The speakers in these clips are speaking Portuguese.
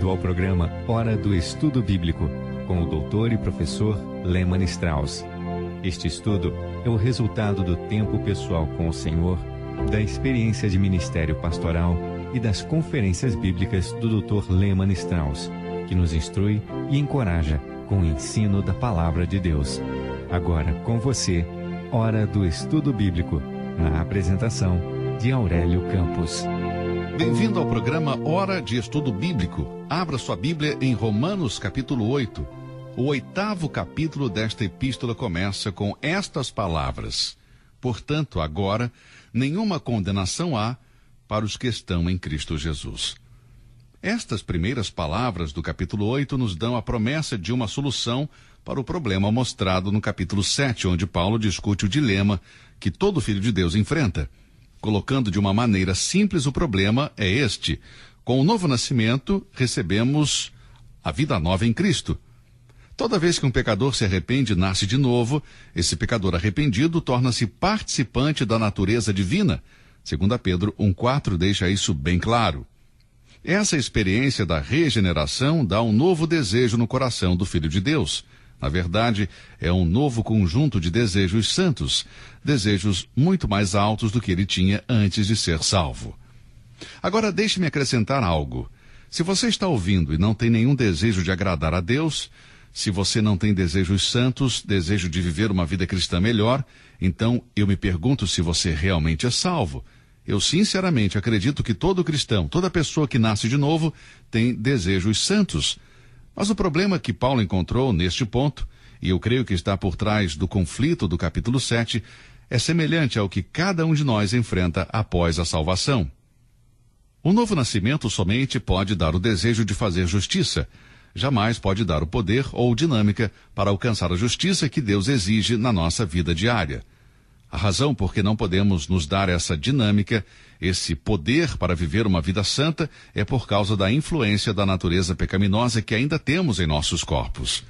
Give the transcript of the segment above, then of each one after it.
Bem-vindo ao programa Hora do Estudo Bíblico, com o doutor e professor Lehmann Strauss. Este estudo é o resultado do tempo pessoal com o Senhor, da experiência de ministério pastoral e das conferências bíblicas do Dr. Lehmann Strauss, que nos instrui e encoraja com o ensino da Palavra de Deus. Agora com você, Hora do Estudo Bíblico, na apresentação de Aurélio Campos. Bem-vindo ao programa Hora de Estudo Bíblico. Abra sua Bíblia em Romanos capítulo 8. O 8º capítulo desta epístola começa com estas palavras: Portanto, agora, nenhuma condenação há para os que estão em Cristo Jesus. Estas primeiras palavras do capítulo 8 nos dão a promessa de uma solução para o problema mostrado no capítulo 7, onde Paulo discute o dilema que todo filho de Deus enfrenta. Colocando de uma maneira simples, o problema é este: com o novo nascimento, recebemos a vida nova em Cristo. Toda vez que um pecador se arrepende e nasce de novo, esse pecador arrependido torna-se participante da natureza divina. 2 Pedro 1,4 deixa isso bem claro. Essa experiência da regeneração dá um novo desejo no coração do Filho de Deus. Na verdade, é um novo conjunto de desejos santos, desejos muito mais altos do que ele tinha antes de ser salvo. Agora, deixe-me acrescentar algo. Se você está ouvindo e não tem nenhum desejo de agradar a Deus, se você não tem desejos santos, desejo de viver uma vida cristã melhor, então eu me pergunto se você realmente é salvo. Eu sinceramente acredito que todo cristão, toda pessoa que nasce de novo, tem desejos santos. Mas o problema que Paulo encontrou neste ponto, e eu creio que está por trás do conflito do capítulo 7, é semelhante ao que cada um de nós enfrenta após a salvação. O novo nascimento somente pode dar o desejo de fazer justiça, jamais pode dar o poder ou dinâmica para alcançar a justiça que Deus exige na nossa vida diária. A razão por que não podemos nos dar essa dinâmica, esse poder para viver uma vida santa, é por causa da influência da natureza pecaminosa que ainda temos em nossos corpos.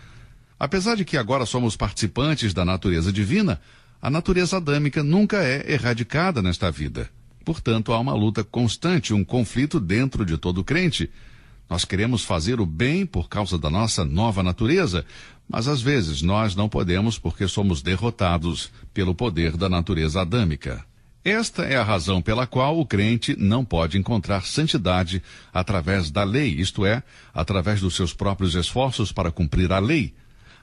Apesar de que agora somos participantes da natureza divina, a natureza adâmica nunca é erradicada nesta vida. Portanto, há uma luta constante, um conflito dentro de todo crente. Nós queremos fazer o bem por causa da nossa nova natureza, mas às vezes nós não podemos porque somos derrotados pelo poder da natureza adâmica. Esta é a razão pela qual o crente não pode encontrar santidade através da lei, isto é, através dos seus próprios esforços para cumprir a lei.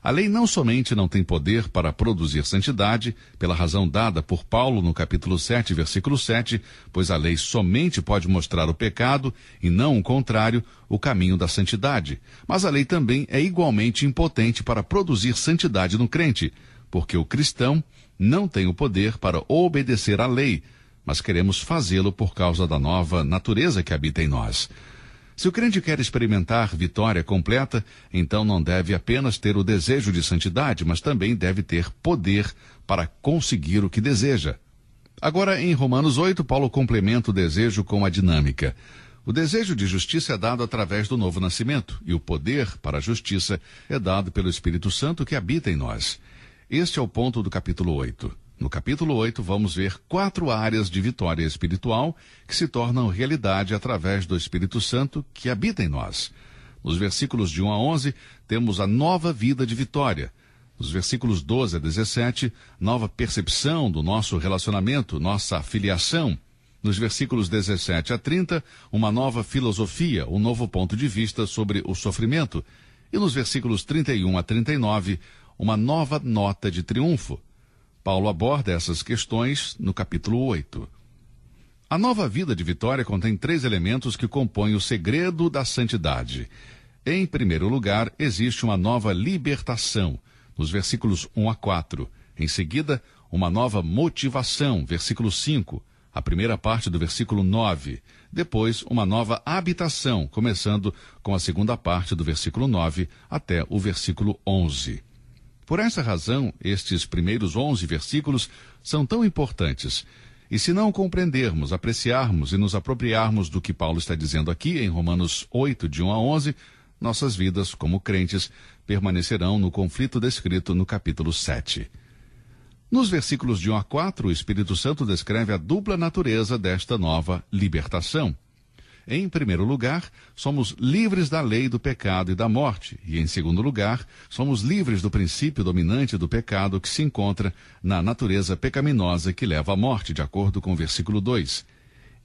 A lei não somente não tem poder para produzir santidade, pela razão dada por Paulo no capítulo 7, versículo 7, pois a lei somente pode mostrar o pecado, e não o contrário, o caminho da santidade. Mas a lei também é igualmente impotente para produzir santidade no crente, porque o cristão não tem o poder para obedecer à lei, mas queremos fazê-lo por causa da nova natureza que habita em nós. Se o crente quer experimentar vitória completa, então não deve apenas ter o desejo de santidade, mas também deve ter poder para conseguir o que deseja. Agora, em Romanos 8, Paulo complementa o desejo com a dinâmica. O desejo de justiça é dado através do novo nascimento, e o poder para a justiça é dado pelo Espírito Santo que habita em nós. Este é o ponto do capítulo 8. No capítulo 8, vamos ver 4 áreas de vitória espiritual que se tornam realidade através do Espírito Santo que habita em nós. Nos versículos de 1 a 11, temos a nova vida de vitória. Nos versículos 12 a 17, nova percepção do nosso relacionamento, nossa filiação. Nos versículos 17 a 30, uma nova filosofia, um novo ponto de vista sobre o sofrimento. E nos versículos 31 a 39, uma nova nota de triunfo. Paulo aborda essas questões no capítulo 8. A nova vida de vitória contém 3 elementos que compõem o segredo da santidade. Em primeiro lugar, existe uma nova libertação, nos versículos 1 a 4. Em seguida, uma nova motivação, versículo 5, a primeira parte do versículo 9. Depois, uma nova habitação, começando com a segunda parte do versículo 9 até o versículo 11. Por essa razão, estes primeiros 11 versículos são tão importantes. E se não compreendermos, apreciarmos e nos apropriarmos do que Paulo está dizendo aqui em Romanos 8, de 1 a 11, nossas vidas, como crentes, permanecerão no conflito descrito no capítulo 7. Nos versículos de 1 a 4, o Espírito Santo descreve a dupla natureza desta nova libertação. Em primeiro lugar, somos livres da lei do pecado e da morte. E em segundo lugar, somos livres do princípio dominante do pecado que se encontra na natureza pecaminosa que leva à morte, de acordo com o versículo 2.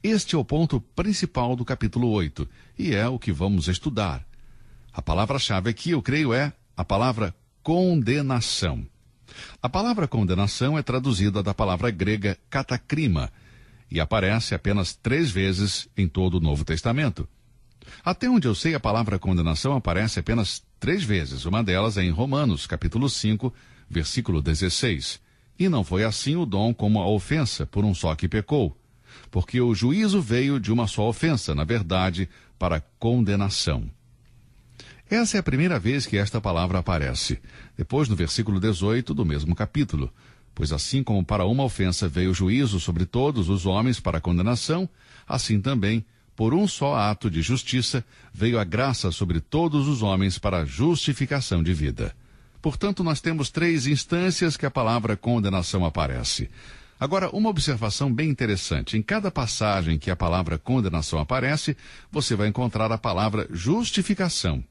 Este é o ponto principal do capítulo 8, e é o que vamos estudar. A palavra-chave aqui, eu creio, é a palavra condenação. A palavra condenação é traduzida da palavra grega katakrima, e aparece apenas 3 vezes em todo o Novo Testamento. Até onde eu sei, a palavra condenação aparece apenas 3 vezes. Uma delas é em Romanos, capítulo 5, versículo 16. E não foi assim o dom como a ofensa, por um só que pecou. Porque o juízo veio de uma só ofensa, na verdade, para condenação. Essa é a primeira vez que esta palavra aparece. Depois, no versículo 18 do mesmo capítulo. Pois assim como para uma ofensa veio o juízo sobre todos os homens para condenação, assim também, por um só ato de justiça, veio a graça sobre todos os homens para a justificação de vida. Portanto, nós temos 3 instâncias que a palavra condenação aparece. Agora, uma observação bem interessante. Em cada passagem que a palavra condenação aparece, você vai encontrar a palavra justificação,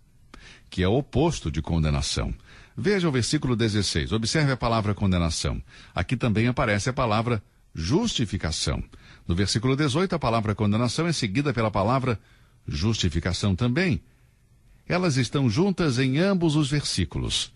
que é o oposto de condenação. Veja o versículo 16, observe a palavra condenação. Aqui também aparece a palavra justificação. No versículo 18, a palavra condenação é seguida pela palavra justificação também. Elas estão juntas em ambos os versículos.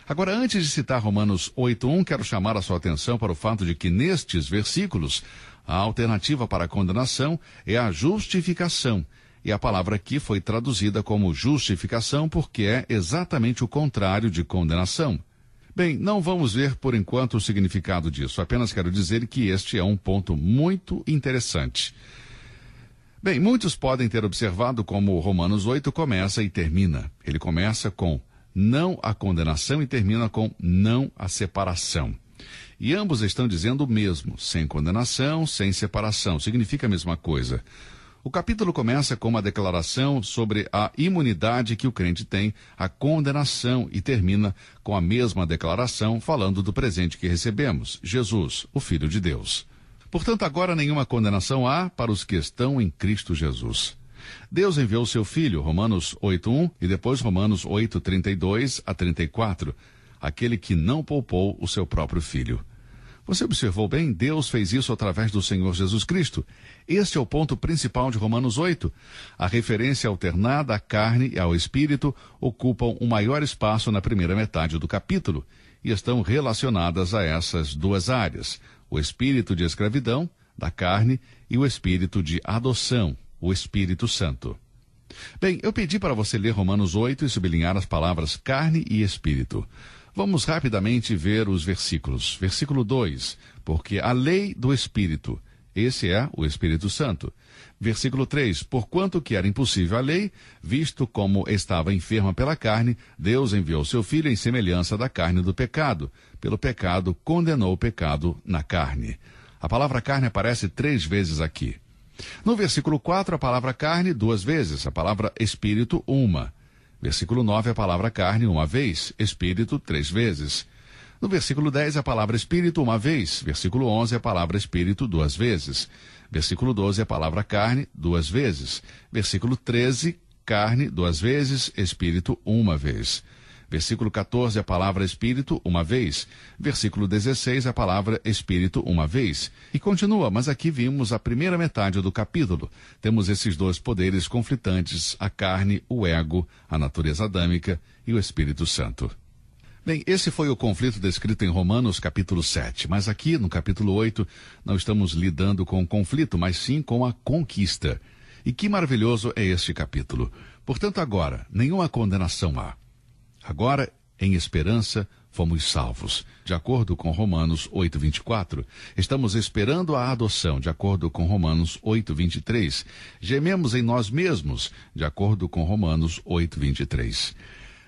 Agora, antes de citar Romanos 8:1, quero chamar a sua atenção para o fato de que nestes versículos, a alternativa para a condenação é a justificação. E a palavra aqui foi traduzida como justificação porque é exatamente o contrário de condenação. Bem, não vamos ver por enquanto o significado disso, apenas quero dizer que este é um ponto muito interessante. Bem, muitos podem ter observado como Romanos 8 começa e termina. Ele começa com não a condenação e termina com não a separação. E ambos estão dizendo o mesmo, sem condenação, sem separação, significa a mesma coisa. O capítulo começa com uma declaração sobre a imunidade que o crente tem à condenação e termina com a mesma declaração falando do presente que recebemos, Jesus, o Filho de Deus. Portanto, agora nenhuma condenação há para os que estão em Cristo Jesus. Deus enviou seu Filho, Romanos 8:1 e depois Romanos 8:32 a 34, aquele que não poupou o seu próprio Filho. Você observou bem? Deus fez isso através do Senhor Jesus Cristo. Este é o ponto principal de Romanos 8. A referência alternada à carne e ao espírito ocupam um maior espaço na primeira metade do capítulo e estão relacionadas a essas 2 áreas, o espírito de escravidão, da carne, e o espírito de adoção, o Espírito Santo. Bem, eu pedi para você ler Romanos 8 e sublinhar as palavras carne e espírito. Vamos rapidamente ver os versículos. Versículo 2, porque a lei do Espírito, esse é o Espírito Santo. Versículo 3, porquanto que era impossível a lei, visto como estava enferma pela carne, Deus enviou seu Filho em semelhança da carne do pecado. Pelo pecado, condenou o pecado na carne. A palavra carne aparece 3 vezes aqui. No versículo 4, a palavra carne 2 vezes, a palavra espírito 1. Versículo 9, a palavra carne 1 vez, espírito 3 vezes. No versículo 10, a palavra espírito 1 vez. Versículo 11, a palavra espírito 2 vezes. Versículo 12, a palavra carne 2 vezes. Versículo 13, carne 2 vezes, espírito 1 vez. Versículo 14, a palavra espírito 1 vez. Versículo 16, a palavra espírito 1 vez. E continua, mas aqui vimos a primeira metade do capítulo. Temos esses 2 poderes conflitantes, a carne, o ego, a natureza adâmica e o Espírito Santo. Bem, esse foi o conflito descrito em Romanos capítulo 7, mas aqui no capítulo 8 não estamos lidando com o conflito, mas sim com a conquista. E que maravilhoso é este capítulo. Portanto, agora, nenhuma condenação há. Agora, em esperança, fomos salvos. De acordo com Romanos 8:24, estamos esperando a adoção, de acordo com Romanos 8:23. Gememos em nós mesmos, de acordo com Romanos 8:23.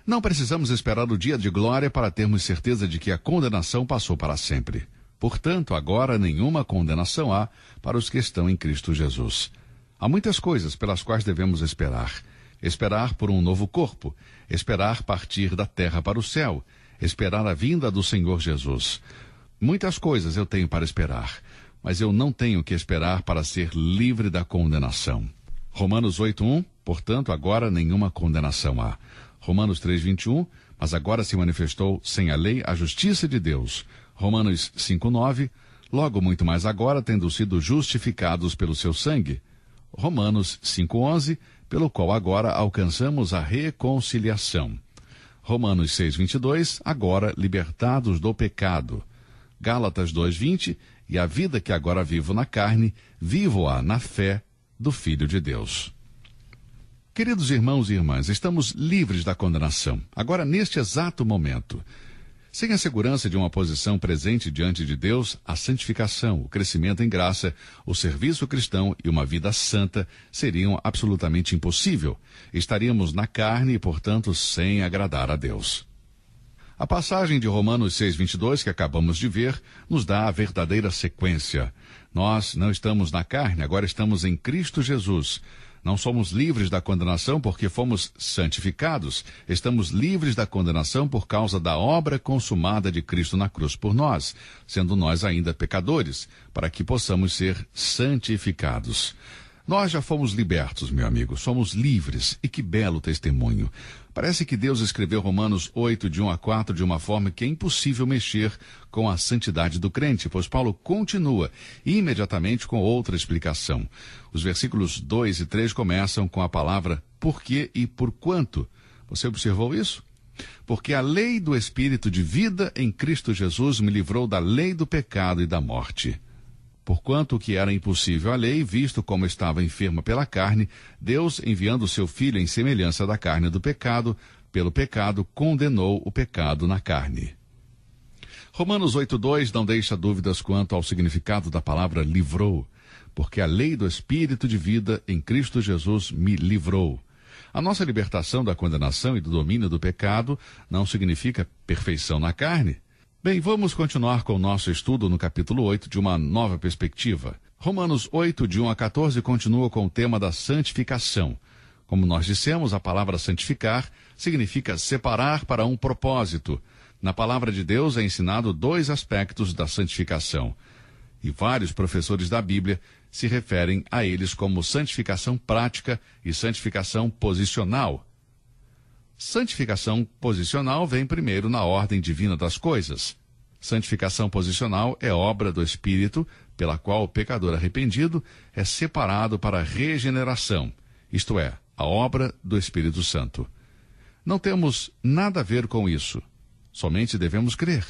Não precisamos esperar o dia de glória para termos certeza de que a condenação passou para sempre. Portanto, agora nenhuma condenação há para os que estão em Cristo Jesus. Há muitas coisas pelas quais devemos esperar. Esperar por um novo corpo, esperar partir da terra para o céu, esperar a vinda do Senhor Jesus. Muitas coisas eu tenho para esperar, mas eu não tenho que esperar para ser livre da condenação. Romanos 8:1, portanto, agora nenhuma condenação há. Romanos 3:21, mas agora se manifestou sem a lei a justiça de Deus. Romanos 5:9, logo muito mais agora, tendo sido justificados pelo seu sangue. Romanos 5:11, pelo qual agora alcançamos a reconciliação. Romanos 6:22, agora libertados do pecado. Gálatas 2:20, e a vida que agora vivo na carne, vivo-a na fé do Filho de Deus. Queridos irmãos e irmãs, estamos livres da condenação, agora neste exato momento. Sem a segurança de uma posição presente diante de Deus, a santificação, o crescimento em graça, o serviço cristão e uma vida santa seriam absolutamente impossível. Estaríamos na carne e, portanto, sem agradar a Deus. A passagem de Romanos 6:22 que acabamos de ver nos dá a verdadeira sequência. Nós não estamos na carne, agora estamos em Cristo Jesus. Não somos livres da condenação porque fomos santificados. Estamos livres da condenação por causa da obra consumada de Cristo na cruz por nós, sendo nós ainda pecadores, para que possamos ser santificados. Nós já fomos libertos, meu amigo, somos livres, e que belo testemunho. Parece que Deus escreveu Romanos 8, de 1 a 4, de uma forma que é impossível mexer com a santidade do crente, pois Paulo continua imediatamente com outra explicação. Os versículos 2 e 3 começam com a palavra por quê e por quanto. Você observou isso? Porque a lei do Espírito de vida em Cristo Jesus me livrou da lei do pecado e da morte. Porquanto o que era impossível à lei, visto como estava enferma pela carne, Deus, enviando o seu Filho em semelhança da carne do pecado, pelo pecado condenou o pecado na carne. Romanos 8:2 não deixa dúvidas quanto ao significado da palavra livrou, porque a lei do Espírito de vida em Cristo Jesus me livrou. A nossa libertação da condenação e do domínio do pecado não significa perfeição na carne. Bem, vamos continuar com o nosso estudo no capítulo 8 de uma nova perspectiva. Romanos 8, de 1 a 14, continua com o tema da santificação. Como nós dissemos, a palavra santificar significa separar para um propósito. Na palavra de Deus é ensinado dois aspectos da santificação. E vários professores da Bíblia se referem a eles como santificação prática e santificação posicional. Santificação posicional vem primeiro na ordem divina das coisas. Santificação posicional é obra do Espírito, pela qual o pecador arrependido é separado para a regeneração, isto é, a obra do Espírito Santo. Não temos nada a ver com isso, somente devemos crer.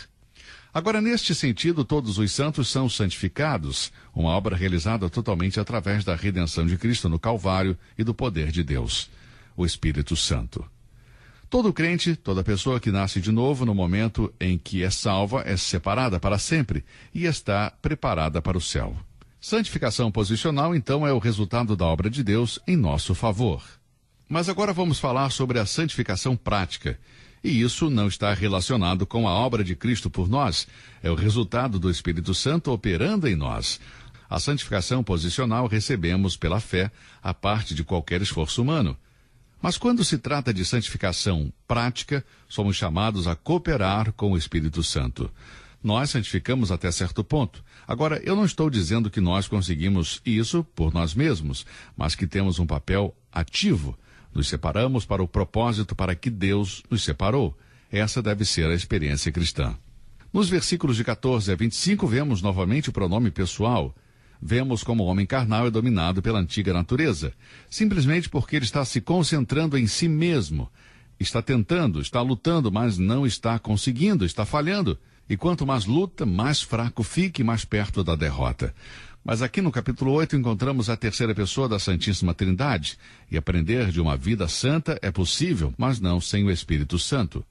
Agora, neste sentido, todos os santos são santificados, uma obra realizada totalmente através da redenção de Cristo no Calvário e do poder de Deus, o Espírito Santo. Todo crente, toda pessoa que nasce de novo no momento em que é salva, é separada para sempre e está preparada para o céu. Santificação posicional, então, é o resultado da obra de Deus em nosso favor. Mas agora vamos falar sobre a santificação prática. E isso não está relacionado com a obra de Cristo por nós. É o resultado do Espírito Santo operando em nós. A santificação posicional recebemos pela fé, a parte de qualquer esforço humano. Mas quando se trata de santificação prática, somos chamados a cooperar com o Espírito Santo. Nós santificamos até certo ponto. Agora, eu não estou dizendo que nós conseguimos isso por nós mesmos, mas que temos um papel ativo. Nos separamos para o propósito para que Deus nos separou. Essa deve ser a experiência cristã. Nos versículos de 14 a 25, vemos novamente o pronome pessoal. Vemos como o homem carnal é dominado pela antiga natureza, simplesmente porque ele está se concentrando em si mesmo. Está tentando, está lutando, mas não está conseguindo, está falhando. E quanto mais luta, mais fraco fica e mais perto da derrota. Mas aqui no capítulo 8 encontramos a terceira pessoa da Santíssima Trindade. E aprender de uma vida santa é possível, mas não sem o Espírito Santo.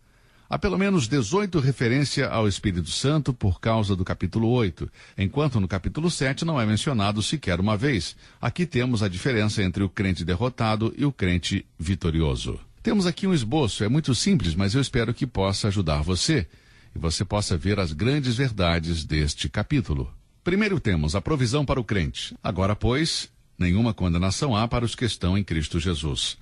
Há pelo menos 18 referências ao Espírito Santo por causa do capítulo 8, enquanto no capítulo 7 não é mencionado sequer uma vez. Aqui temos a diferença entre o crente derrotado e o crente vitorioso. Temos aqui um esboço, é muito simples, mas eu espero que possa ajudar você, e você possa ver as grandes verdades deste capítulo. Primeiro temos a provisão para o crente. Agora, pois, nenhuma condenação há para os que estão em Cristo Jesus.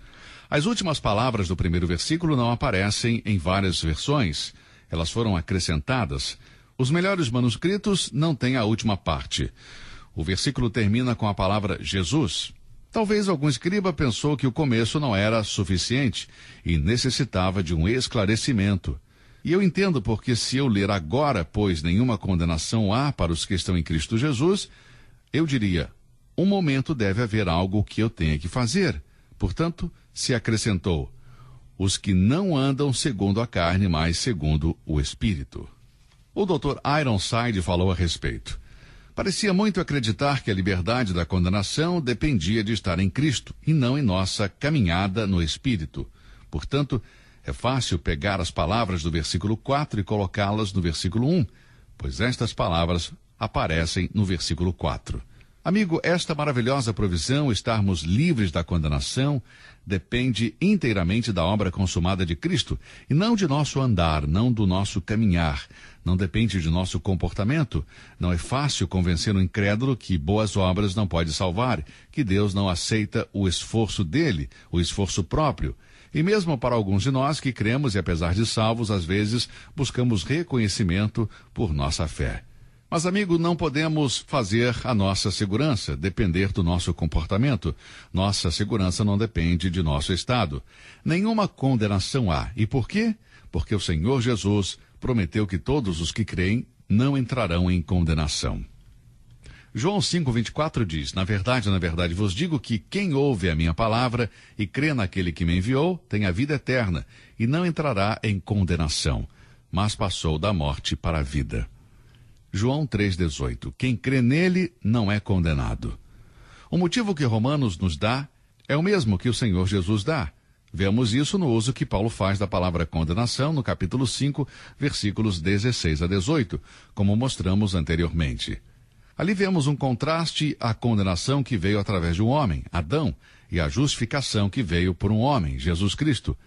As últimas palavras do primeiro versículo não aparecem em várias versões. Elas foram acrescentadas. Os melhores manuscritos não têm a última parte. O versículo termina com a palavra Jesus. Talvez algum escriba pensou que o começo não era suficiente e necessitava de um esclarecimento. E eu entendo porque se eu ler agora, pois nenhuma condenação há para os que estão em Cristo Jesus, eu diria, um momento deve haver algo que eu tenha que fazer. Portanto, se acrescentou, os que não andam segundo a carne, mas segundo o Espírito. O Dr. Ironside falou a respeito. Parecia muito acreditar que a liberdade da condenação dependia de estar em Cristo e não em nossa caminhada no Espírito. Portanto, é fácil pegar as palavras do versículo 4 e colocá-las no versículo 1, pois estas palavras aparecem no versículo 4. Amigo, esta maravilhosa provisão, estarmos livres da condenação, depende inteiramente da obra consumada de Cristo e não de nosso andar, não do nosso caminhar. Não depende de nosso comportamento. Não é fácil convencer um incrédulo que boas obras não pode salvar, que Deus não aceita o esforço dele, o esforço próprio. E mesmo para alguns de nós que cremos e apesar de salvos, às vezes buscamos reconhecimento por nossa fé. Mas, amigo, não podemos fazer a nossa segurança depender do nosso comportamento. Nossa segurança não depende de nosso estado. Nenhuma condenação há. E por quê? Porque o Senhor Jesus prometeu que todos os que creem não entrarão em condenação. João 5,24 diz, na verdade vos digo que quem ouve a minha palavra e crê naquele que me enviou, tem a vida eterna e não entrará em condenação, mas passou da morte para a vida. João 3,18, quem crê nele não é condenado. O motivo que Romanos nos dá é o mesmo que o Senhor Jesus dá. Vemos isso no uso que Paulo faz da palavra condenação no capítulo 5, versículos 16 a 18, como mostramos anteriormente. Ali vemos um contraste à condenação que veio através de um homem, Adão, e à justificação que veio por um homem, Jesus Cristo.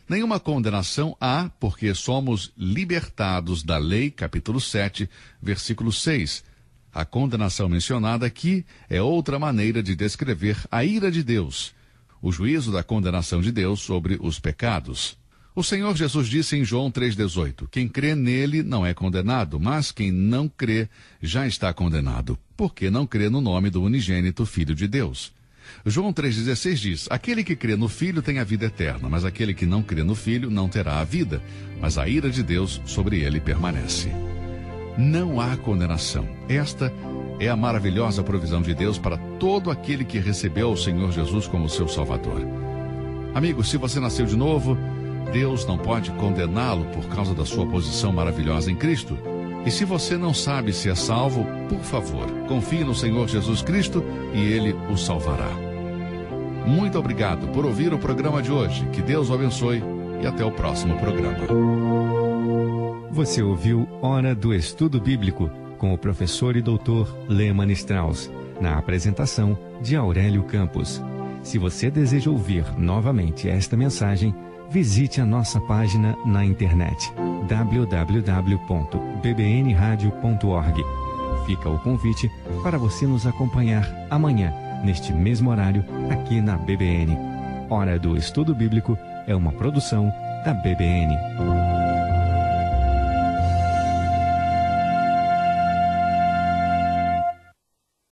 Nenhuma condenação há, porque somos libertados da lei, capítulo 7, versículo 6. A condenação mencionada aqui é outra maneira de descrever a ira de Deus, o juízo da condenação de Deus sobre os pecados. O Senhor Jesus disse em João 3,18, quem crê nele não é condenado, mas quem não crê já está condenado, porque não crê no nome do unigênito Filho de Deus. João 3,16 diz, aquele que crê no Filho tem a vida eterna, mas aquele que não crê no Filho não terá a vida, mas a ira de Deus sobre ele permanece. Não há condenação. Esta é a maravilhosa provisão de Deus para todo aquele que recebeu o Senhor Jesus como seu Salvador. Amigo, se você nasceu de novo, Deus não pode condená-lo por causa da sua posição maravilhosa em Cristo. E se você não sabe se é salvo, por favor, confie no Senhor Jesus Cristo e Ele o salvará. Muito obrigado por ouvir o programa de hoje. Que Deus o abençoe e até o próximo programa. Você ouviu Hora do Estudo Bíblico com o professor e doutor Lehmann Strauss, na apresentação de Aurélio Campos. Se você deseja ouvir novamente esta mensagem, visite a nossa página na internet www.bbnradio.org. Fica o convite para você nos acompanhar amanhã, neste mesmo horário, aqui na BBN. Hora do Estudo Bíblico é uma produção da BBN.